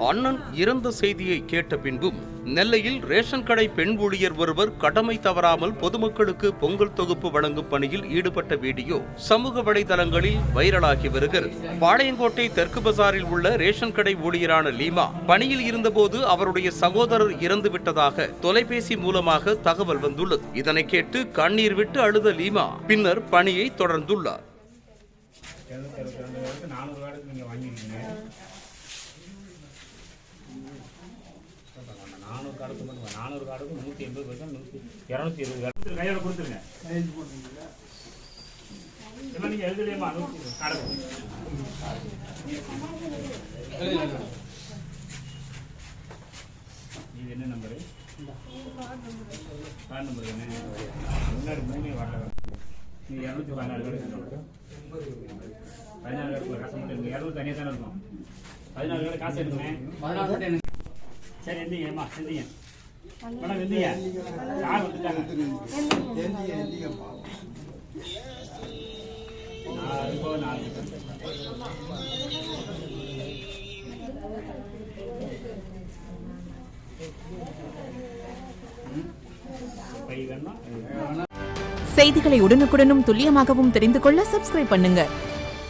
அண்ணன் இறந்த செய்தியை கேட்ட பின்பும் நெல்லையில் ரேஷன் கடை பெண் ஊழியர் ஒருவர் கடமை தவறாமல் பொதுமக்களுக்கு பொங்கல் தொகுப்பு வழங்கும் பணியில் ஈடுபட்ட வீடியோ சமூக வலைதளங்களில் வைரலாகி வருகிறது. பாளையங்கோட்டை தெற்கு பசாரில் உள்ள ரேஷன் கடை ஊழியரான லீமா பணியில் இருந்தபோது அவருடைய சகோதரர் இறந்து விட்டதாக தொலைபேசி மூலமாக தகவல் வந்துள்ளது. இதனை கேட்டு கண்ணீர் விட்டு அழுத லீமா பின்னர் பணியை தொடர்ந்துள்ளார். நானூறு கார்டுக்கு 180 220 கையோட கொடுத்துருங்க. எல்லாம் நீங்க எழுதலையமா கார்டு இது என்ன நம்பரு? கார்டு நம்பர் என்ன? முன்னாடி 3 வரல. நீங்க 214 கார்டு 14 கார்டு காசு மட்டும் 200 தனியாக தானே இருக்கும். 14 கார்டு காசு எடுக்கணும். சரி எந்திங்கம்மா எந்திங்க மேடம் எந்திங்க யார் வந்துட்டாங்க செய்திகளை உடனுக்குடனும் துல்லியமாகவும் தெரிந்து கொள்ள சப்ஸ்கிரைப் பண்ணுங்க.